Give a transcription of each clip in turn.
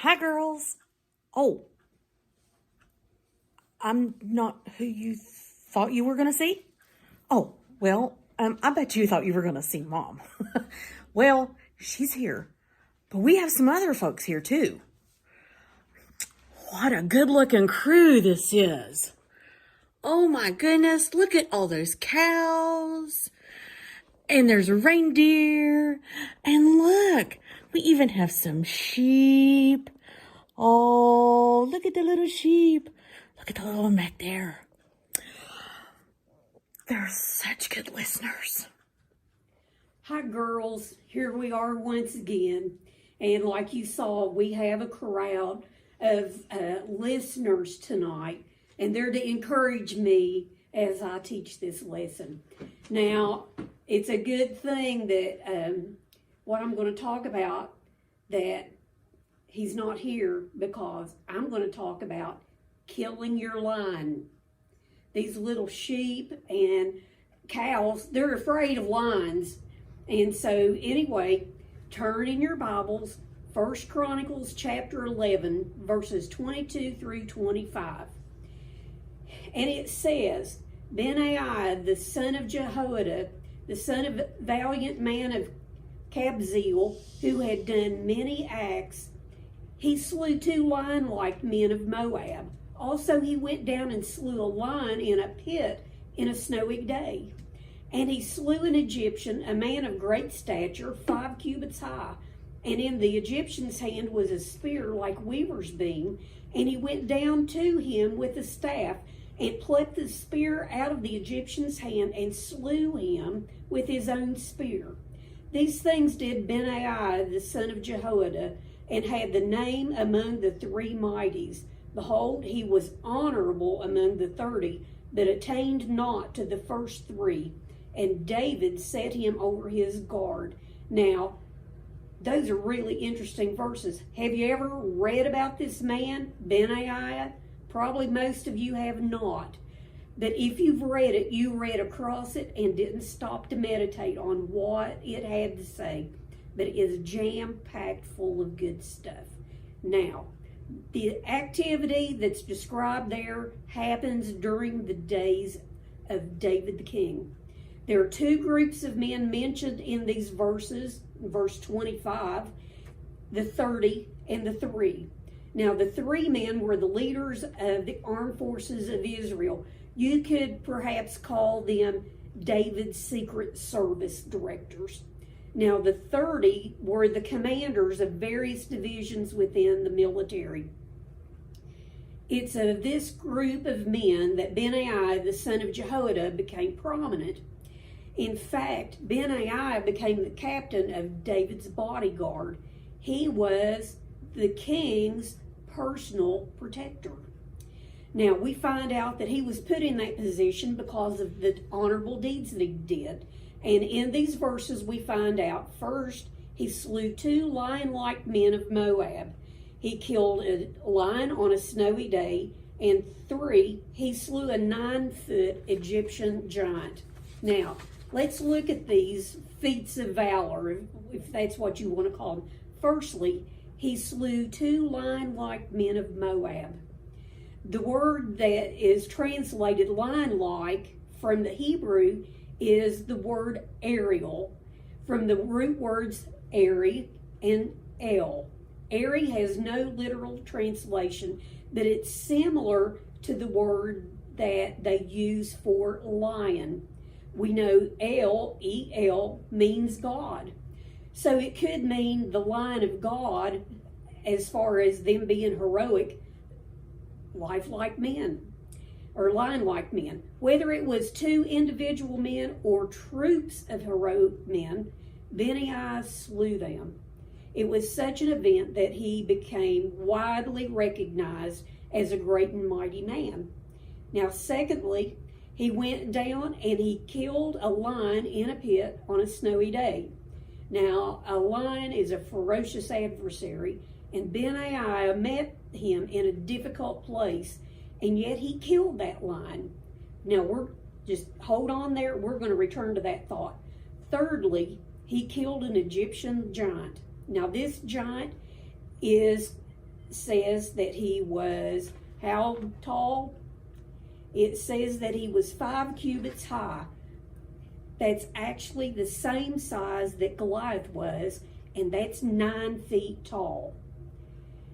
Hi, girls. Oh, I'm not who you thought you were going to see? Oh, well, I bet you thought you were going to see Mom. Well, she's here, but we have some other folks here, too. What a good-looking crew this is. Oh, my goodness, look at all those cows. And there's a reindeer. And look, we even have some sheep. Oh, look at the little sheep. Look at the little one back there. They're such good listeners. Hi, girls. Here we are once again. And like you saw, we have a crowd of listeners tonight. And they're to encourage me as I teach this lesson. Now, it's a good thing that what I'm going to talk about, that he's not here, because I'm going to talk about killing your lion. These little sheep and cows, they're afraid of lions. And so anyway, turn in your Bibles, 1 Chronicles chapter 11, verses 22 through 25. And it says, Benaiah, the son of Jehoiada, the son of valiant man of Kabzeel, who had done many acts, he slew 2 lion-like men of Moab. Also he went down and slew a lion in a pit in a snowy day. And he slew an Egyptian, a man of great stature, 5 cubits high. And in the Egyptian's hand was a spear like weaver's beam. And he went down to him with a staff, and plucked the spear out of the Egyptian's hand, and slew him with his own spear. These things did Benaiah, the son of Jehoiada, and had the name among the 3 mighties. Behold, he was honorable among the 30, but attained not to the first 3. And David set him over his guard. Now, those are really interesting verses. Have you ever read about this man, Benaiah? Probably most of you have not. But if you've read it, you read across it and didn't stop to meditate on what it had to say. But it is jam-packed full of good stuff. Now, the activity that's described there happens during the days of David the king. There are 2 groups of men mentioned in these verses, verse 25, the 30 and the 3. Now, the 3 men were the leaders of the armed forces of Israel. You could perhaps call them David's Secret Service directors. Now, the 30 were the commanders of various divisions within the military. It's of this group of men that Benaiah, the son of Jehoiada, became prominent. In fact, Benaiah became the captain of David's bodyguard. He was the king's personal protector. Now, we find out that he was put in that position because of the honorable deeds that he did. And in these verses, we find out, first, he slew 2 lion-like men of Moab. He killed a lion on a snowy day. And 3, he slew a 9-foot Egyptian giant. Now, let's look at these feats of valor, if that's what you want to call them. Firstly, he slew 2 lion-like men of Moab. The word that is translated lion-like from the Hebrew is the word Ariel, from the root words Ari and El. Ari has no literal translation, but it's similar to the word that they use for lion. We know El, E-L, means God. So it could mean the lion of God as far as them being heroic, lifelike men, or lion-like men. Whether it was 2 individual men or troops of heroic men, Benaiah slew them. It was such an event that he became widely recognized as a great and mighty man. Now, secondly, he went down and he killed a lion in a pit on a snowy day. Now, a lion is a ferocious adversary, and Benaiah met him in a difficult place, and yet he killed that lion. Now, we're just hold on there. We're going to return to that thought. Thirdly, he killed an Egyptian giant. Now, this giant is says that he was how tall? It says that he was 5 cubits high. That's actually the same size that Goliath was, and that's 9 feet tall.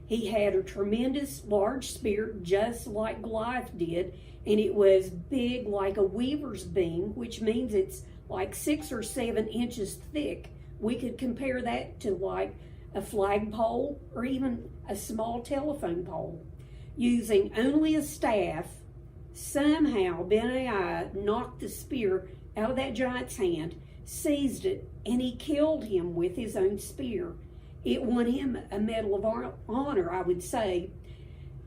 He had a tremendous large spear, just like Goliath did, and it was big like a weaver's beam, which means it's like 6 or 7 inches thick. We could compare that to like a flagpole or even a small telephone pole. Using only a staff, somehow Ben-Ai knocked the spear out of that giant's hand, seized it, and he killed him with his own spear. It won him a Medal of Honor, I would say.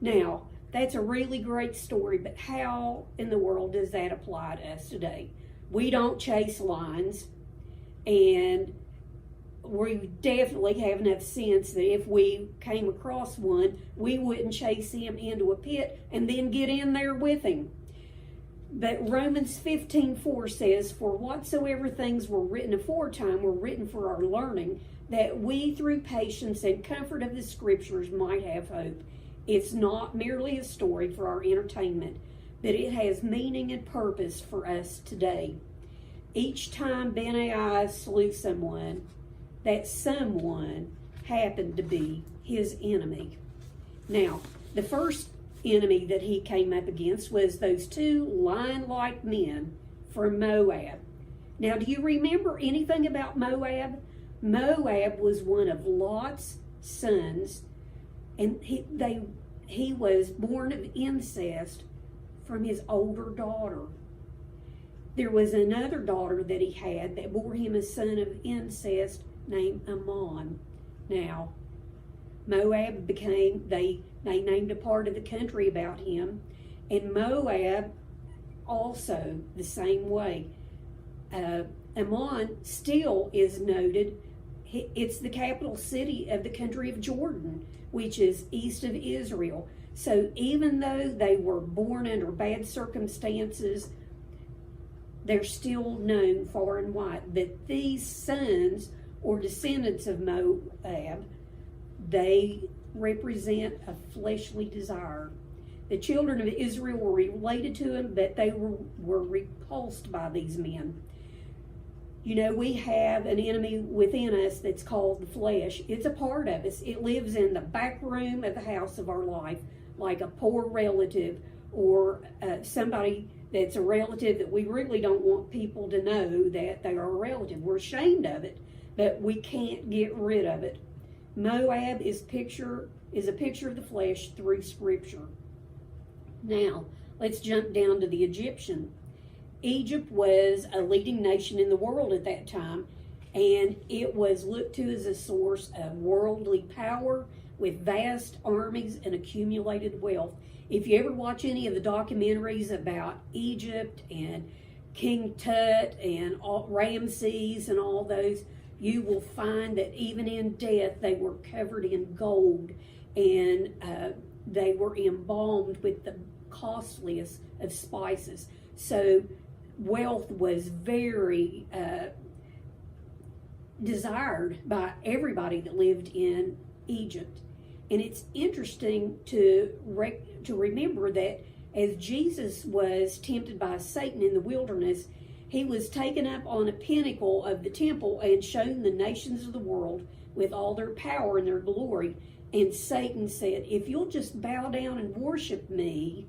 Now, that's a really great story, but how in the world does that apply to us today? We don't chase lions, and we definitely have enough sense that if we came across one, we wouldn't chase him into a pit and then get in there with him. But Romans 15:4 says, "For whatsoever things were written aforetime were written for our learning, that we through patience and comfort of the scriptures might have hope." It's not merely a story for our entertainment, but it has meaning and purpose for us today. Each time Ben-Ai slew someone, that someone happened to be his enemy. Now, the first enemy that he came up against was those 2 lion-like men from Moab. Now, do you remember anything about Moab? Moab was one of Lot's sons, and he was born of incest from his older daughter. There was another daughter that he had that bore him a son of incest named Ammon. Now, Moab became, they named a part of the country about him, and Moab also the same way. Ammon still is noted. It's the capital city of the country of Jordan, which is east of Israel. So even though they were born under bad circumstances, they're still known far and wide that these sons or descendants of Moab, they represent a fleshly desire. The children of Israel were related to him, but they were repulsed by these men. You know, we have an enemy within us that's called the flesh. It's a part of us. It lives in the back room of the house of our life, like a poor relative or somebody that's a relative that we really don't want people to know that they are a relative. We're ashamed of it, but we can't get rid of it. Moab is a picture of the flesh through Scripture. Now, let's jump down to the Egyptian. Egypt was a leading nation in the world at that time, and it was looked to as a source of worldly power with vast armies and accumulated wealth. If you ever watch any of the documentaries about Egypt and King Tut and Ramses and all those, you will find that even in death they were covered in gold, and they were embalmed with the costliest of spices. So wealth was very desired by everybody that lived in Egypt. And it's interesting to remember that as Jesus was tempted by Satan in the wilderness, he was taken up on a pinnacle of the temple and shown the nations of the world with all their power and their glory. And Satan said, if you'll just bow down and worship me,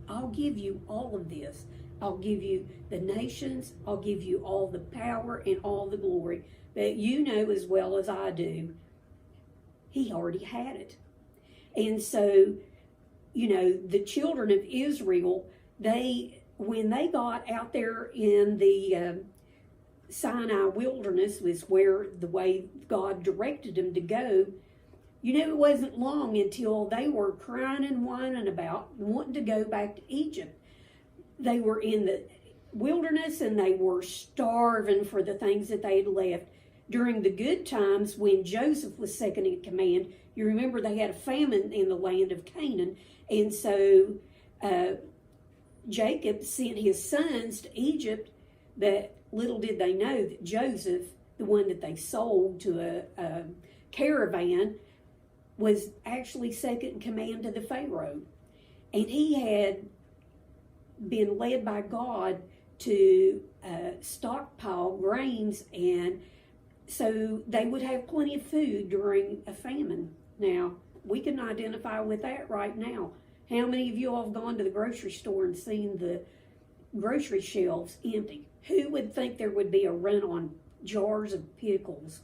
I'll give you all of this. I'll give you the nations. I'll give you all the power and all the glory. But you know as well as I do, he already had it. And so, you know, the children of Israel, when they got out there in the Sinai wilderness, was where the way God directed them to go. You know, it wasn't long until they were crying and whining about wanting to go back to Egypt. They were in the wilderness and they were starving for the things that they had left. During the good times, when Joseph was second in command, you remember they had a famine in the land of Canaan. And so Jacob sent his sons to Egypt, but little did they know that Joseph, the one that they sold to a caravan, was actually second in command to the Pharaoh. And he had been led by God to stockpile grains, and so they would have plenty of food during a famine. Now, we can identify with that right now. How many of you all have gone to the grocery store and seen the grocery shelves empty? Who would think there would be a run on jars of pickles?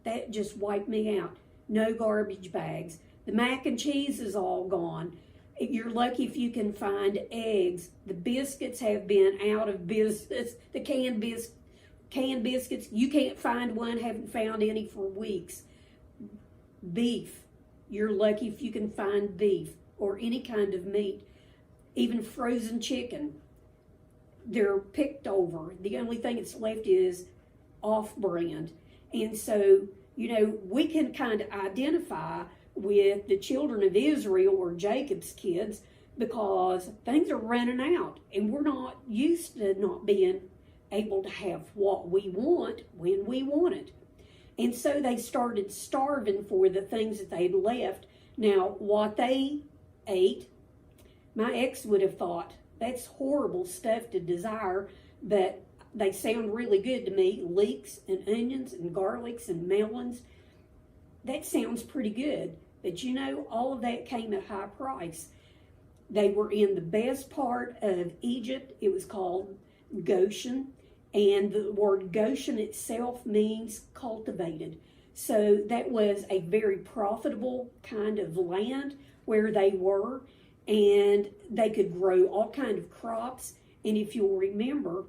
That just wiped me out. No garbage bags. The mac and cheese is all gone. You're lucky if you can find eggs. The biscuits have been out of business. The canned biscuits, you can't find one, haven't found any for weeks. Beef, you're lucky if you can find beef or any kind of meat. Even frozen chicken, they're picked over. The only thing that's left is off-brand. And so, we can kind of identify with the children of Israel or Jacob's kids because things are running out and we're not used to not being able to have what we want when we want it. And so they started starving for the things that they'd left. Now, what they ate, my ex would have thought, that's horrible stuff to desire, but they sound really good to me. Leeks and onions and garlics and melons. That sounds pretty good. But all of that came at a high price. They were in the best part of Egypt. It was called Goshen. And the word Goshen itself means cultivated. So that was a very profitable kind of land where they were. And they could grow all kind of crops. And if you'll remember,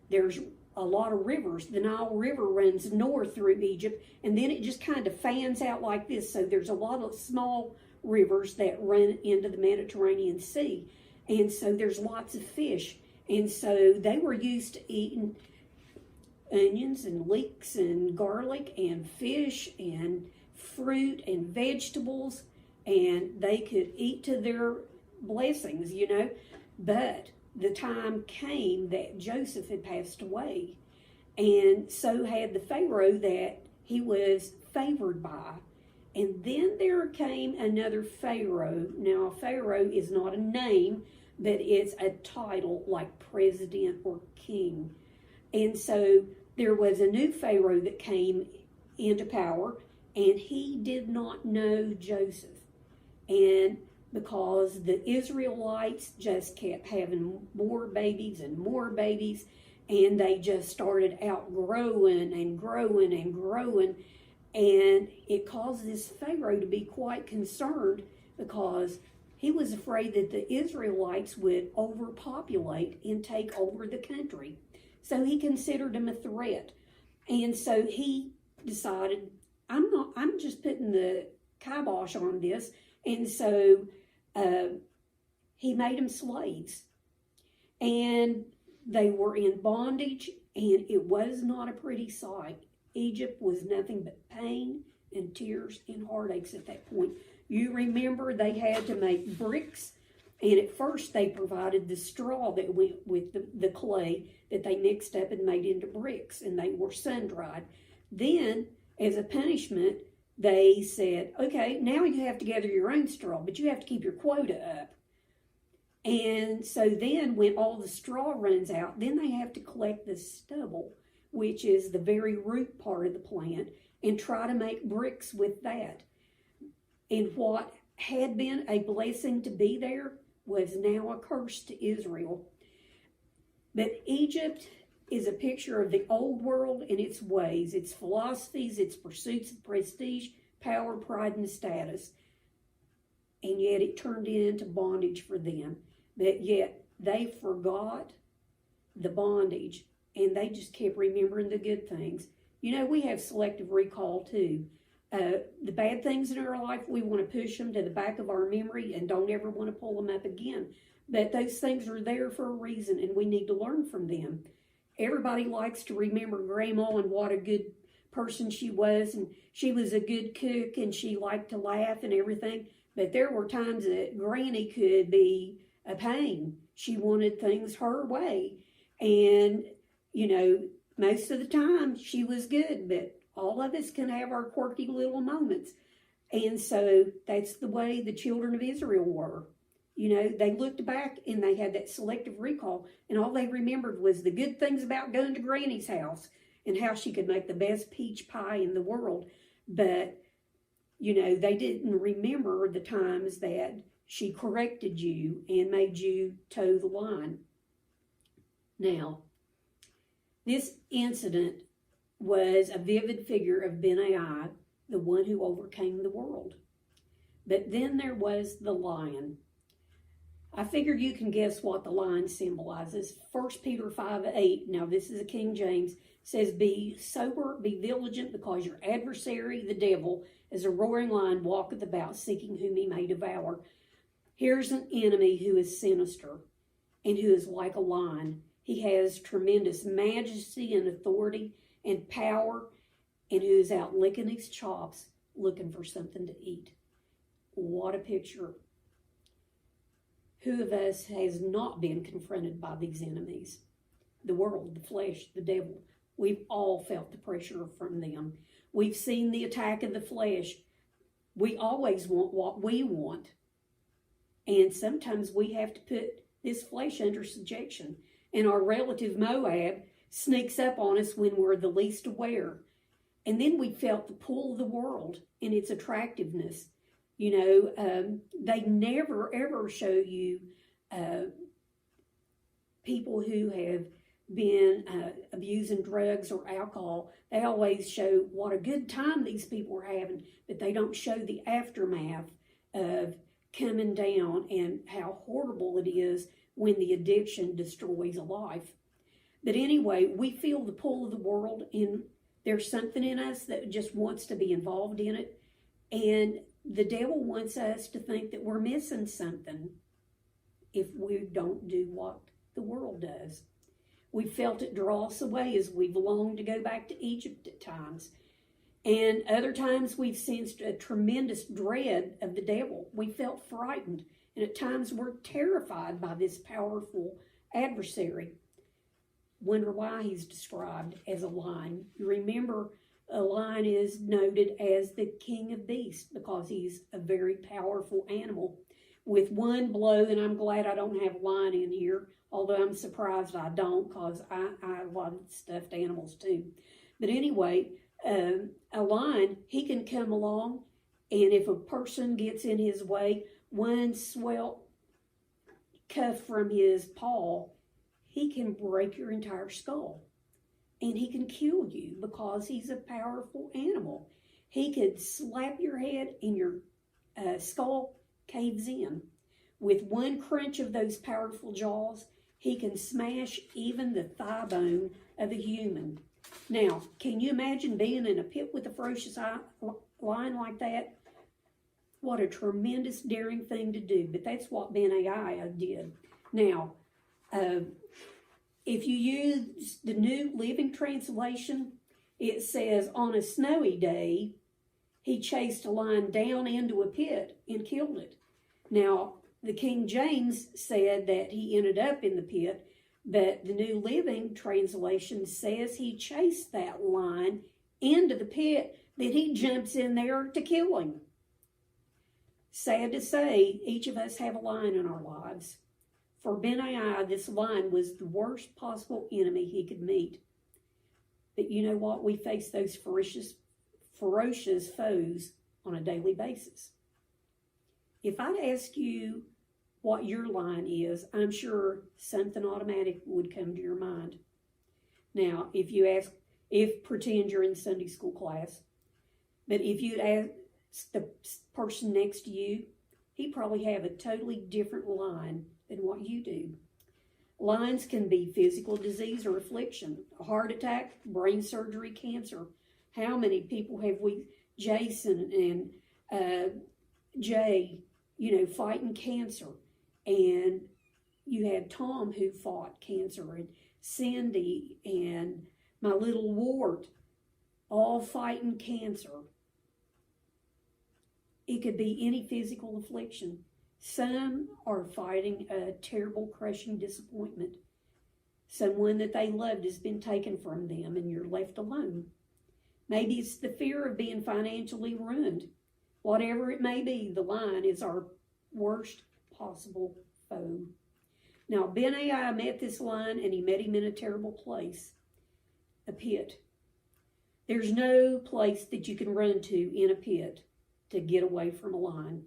there's a lot of rivers. The Nile River runs north through Egypt, and then it just kind of fans out like this. So there's a lot of small rivers that run into the Mediterranean Sea. And so there's lots of fish. And so they were used to eating onions and leeks and garlic and fish and fruit and vegetables, and they could eat to their blessings, But the time came that Joseph had passed away, and so had the Pharaoh that he was favored by. And then there came another Pharaoh. Now, a Pharaoh is not a name, but it's a title like president or king. And so there was a new Pharaoh that came into power, and he did not know Joseph. And because the Israelites just kept having more babies and more babies, and they just started outgrowing and growing and growing. And it caused this Pharaoh to be quite concerned because he was afraid that the Israelites would overpopulate and take over the country. So he considered them a threat. And so he decided, I'm just putting the kibosh on this. And so he made them slaves. And they were in bondage, and it was not a pretty sight. Egypt was nothing but pain and tears and heartaches at that point. You remember they had to make bricks, and at first they provided the straw that went with the clay that they mixed up and made into bricks, and they were sun-dried. Then, as a punishment, they said, okay, now you have to gather your own straw, but you have to keep your quota up. And so then when all the straw runs out, then they have to collect the stubble, which is the very root part of the plant, and try to make bricks with that. And what had been a blessing to be there was now a curse to Israel. But Egypt is a picture of the old world and its ways, its philosophies, its pursuits of prestige, power, pride, and status. And yet it turned into bondage for them. But yet they forgot the bondage, and they just kept remembering the good things. We have selective recall too. The bad things in our life, we want to push them to the back of our memory and don't ever want to pull them up again. But those things are there for a reason, and we need to learn from them. Everybody likes to remember Grandma and what a good person she was, and she was a good cook, and she liked to laugh and everything. But there were times that Granny could be a pain. She wanted things her way. And, most of the time she was good, but all of us can have our quirky little moments. And so that's the way the children of Israel were. You know, they looked back and they had that selective recall, and all they remembered was the good things about going to Granny's house and how she could make the best peach pie in the world. But, you know, they didn't remember the times that she corrected you and made you toe the line. Now, this incident was a vivid figure of Ben-Ai, the one who overcame the world. But then there was the lion. I figure you can guess what the lion symbolizes. 1 Peter 5:8, now this is a King James, says, "Be sober, be vigilant, because your adversary, the devil, as a roaring lion, walketh about, seeking whom he may devour." Here's an enemy who is sinister and who is like a lion. He has tremendous majesty and authority and power, and who is out licking his chops, looking for something to eat. What a picture. Who of us has not been confronted by these enemies? The world, the flesh, the devil. We've all felt the pressure from them. We've seen the attack of the flesh. We always want what we want. And sometimes we have to put this flesh under subjection. And our relative Moab sneaks up on us when we're the least aware. And then we felt the pull of the world and its attractiveness. You know, they never, ever show you people who have been abusing drugs or alcohol. They always show what a good time these people are having, but they don't show the aftermath of coming down and how horrible it is when the addiction destroys a life. But anyway, we feel the pull of the world, and there's something in us that just wants to be involved in it. And the devil wants us to think that we're missing something if we don't do what the world does. We felt it draw us away as we've longed to go back to Egypt at times. And other times we've sensed a tremendous dread of the devil. We felt frightened, and at times we're terrified by this powerful adversary. Wonder why he's described as a lion. You remember, a lion is noted as the king of beasts because he's a very powerful animal. With one blow, and I'm glad I don't have a lion in here, although I'm surprised I don't, because I love stuffed animals too. But anyway, a lion, he can come along, and if a person gets in his way, one swell cuff from his paw, he can break your entire skull. And he can kill you because he's a powerful animal. He could slap your head and your skull caves in. With one crunch of those powerful jaws, he can smash even the thigh bone of a human. Now, can you imagine being in a pit with a ferocious lion like that? What a tremendous daring thing to do. But that's what Ben-Ai did. Now, if you use the New Living Translation, it says, on a snowy day, he chased a lion down into a pit and killed it. Now, the King James said that he ended up in the pit, but the New Living Translation says he chased that lion into the pit, that he jumps in there to kill him. Sad to say, each of us have a lion in our lives. For Ben-Ai, this lion was the worst possible enemy he could meet. But you know what? We face those ferocious foes on a daily basis. If I'd ask you what your lion is, I'm sure something automatic would come to your mind. Now, pretend you're in Sunday school class, but if you'd ask the person next to you, he'd probably have a totally different lion than what you do. Lions can be physical disease or affliction, a heart attack, brain surgery, cancer. How many people have we, Jason and Jay, fighting cancer? And you had Tom who fought cancer, and Cindy and my little Wart, all fighting cancer. It could be any physical affliction. Some are fighting a terrible, crushing disappointment. Someone that they loved has been taken from them and you're left alone. Maybe it's the fear of being financially ruined. Whatever it may be, the lion is our worst possible foe. Now, Ben-Ai met this lion, and he met him in a terrible place, a pit. There's no place that you can run to in a pit to get away from a lion.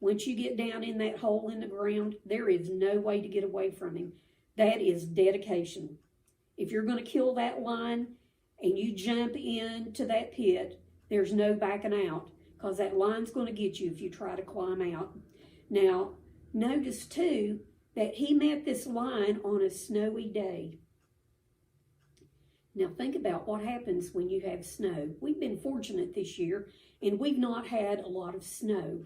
Once you get down in that hole in the ground, there is no way to get away from him. That is dedication. If you're going to kill that lion and you jump into that pit, there's no backing out, because that lion's going to get you if you try to climb out. Now, notice too that he met this lion on a snowy day. Now think about what happens when you have snow. We've been fortunate this year, and we've not had a lot of snow.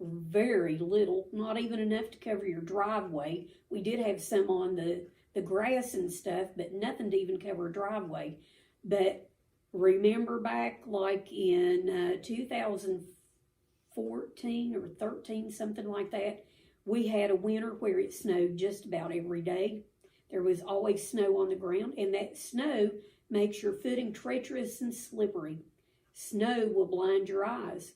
Very little, not even enough to cover your driveway. We did have some on the grass and stuff, but nothing to even cover a driveway. But remember back like in 2014 or 13, something like that, we had a winter where it snowed just about every day. There was always snow on the ground, and that snow makes your footing treacherous and slippery. Snow will blind your eyes.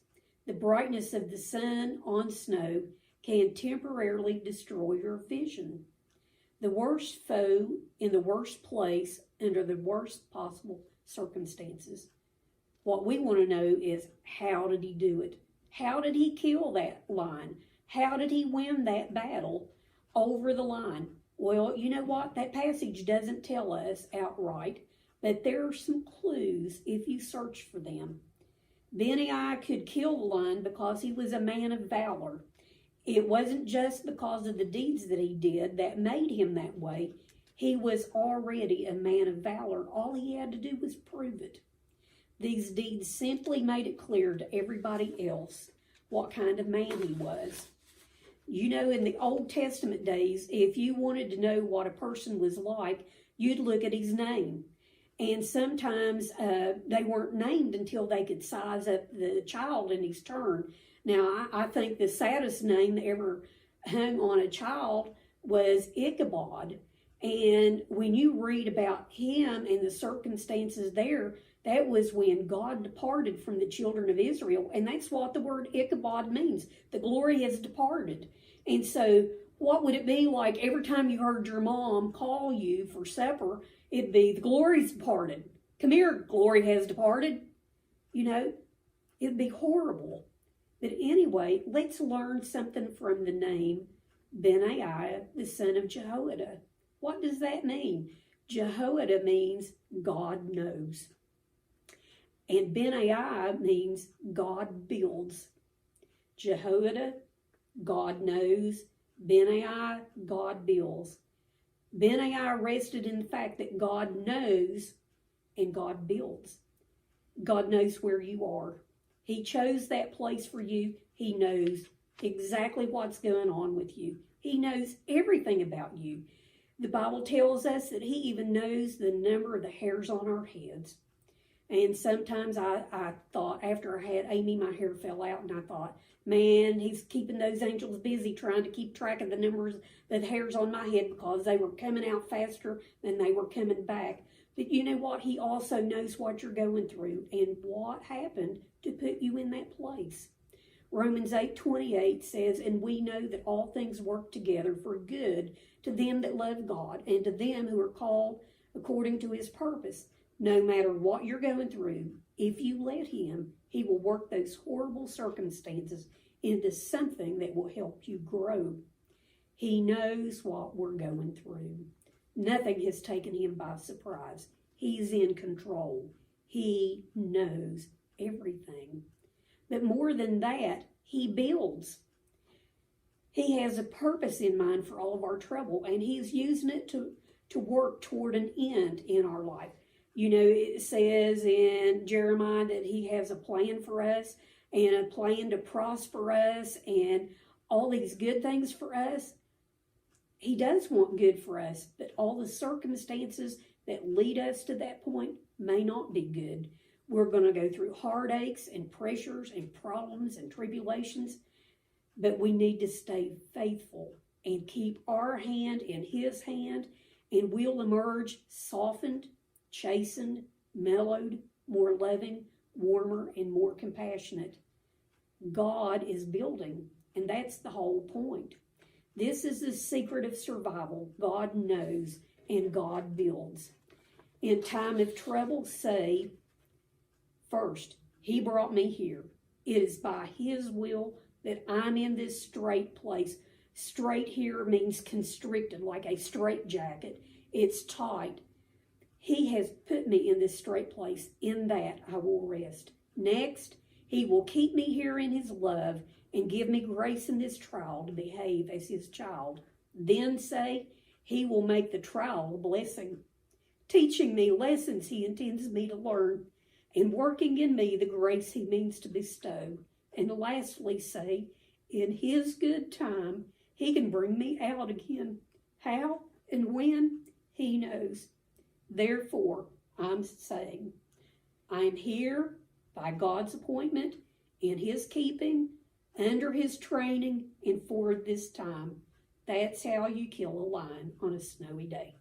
The brightness of the sun on snow can temporarily destroy your vision. The worst foe in the worst place under the worst possible circumstances. What we want to know is, how did he do it? How did he kill that lion? How did he win that battle over the lion? Well, you know what? That passage doesn't tell us outright, but there are some clues if you search for them. Ben-Ai could kill the lion because he was a man of valor. It wasn't just because of the deeds that he did that made him that way. He was already a man of valor. All he had to do was prove it. These deeds simply made it clear to everybody else what kind of man he was. You know, in the Old Testament days, if you wanted to know what a person was like, you'd look at his name. And sometimes they weren't named until they could size up the child in his turn. Now, I think the saddest name that ever hung on a child was Ichabod. And when you read about him and the circumstances there, that was when God departed from the children of Israel. And that's what the word Ichabod means. The glory has departed. And so what would it be like every time you heard your mom call you for supper? It'd be, the glory's departed. Come here, glory has departed. You know, it'd be horrible. But anyway, let's learn something from the name Ben-Ai, the son of Jehoiada. What does that mean? Jehoiada means God knows. And Ben-Ai means God builds. Jehoiada, God knows. Ben-Ai, God builds. Ben-Ai rested in the fact that God knows and God builds. God knows where you are. He chose that place for you. He knows exactly what's going on with you. He knows everything about you. The Bible tells us that he even knows the number of the hairs on our heads. And sometimes I thought, after I had Amy, my hair fell out, and I thought, man, he's keeping those angels busy trying to keep track of the numbers of the hairs on my head, because they were coming out faster than they were coming back. But you know what? He also knows what you're going through and what happened to put you in that place. Romans 8:28 says, and we know that all things work together for good to them that love God and to them who are called according to his purpose. No matter what you're going through, if you let him, he will work those horrible circumstances into something that will help you grow. He knows what we're going through. Nothing has taken him by surprise. He's in control. He knows everything. But more than that, he builds. He has a purpose in mind for all of our trouble, and he's using it to work toward an end in our life. You know, it says in Jeremiah that he has a plan for us and a plan to prosper us and all these good things for us. He does want good for us, but all the circumstances that lead us to that point may not be good. We're going to go through heartaches and pressures and problems and tribulations, but we need to stay faithful and keep our hand in his hand, and we'll emerge softened, chastened, mellowed, more loving, warmer, and more compassionate. God is building, and that's the whole point. This is the secret of survival. God knows, and God builds. In time of trouble, say, first, He brought me here. It is by His will that I'm in this straight place. Straight here means constricted, like a straitjacket. It's tight. He has put me in this straight place. In that I will rest. Next, He will keep me here in His love and give me grace in this trial to behave as His child. Then say, He will make the trial a blessing, teaching me lessons He intends me to learn, and working in me the grace He means to bestow. And lastly say, in His good time, He can bring me out again. How and when, He knows. Therefore, I'm saying, I'm here by God's appointment, in His keeping, under His training, and for this time. That's how you kill a lion on a snowy day.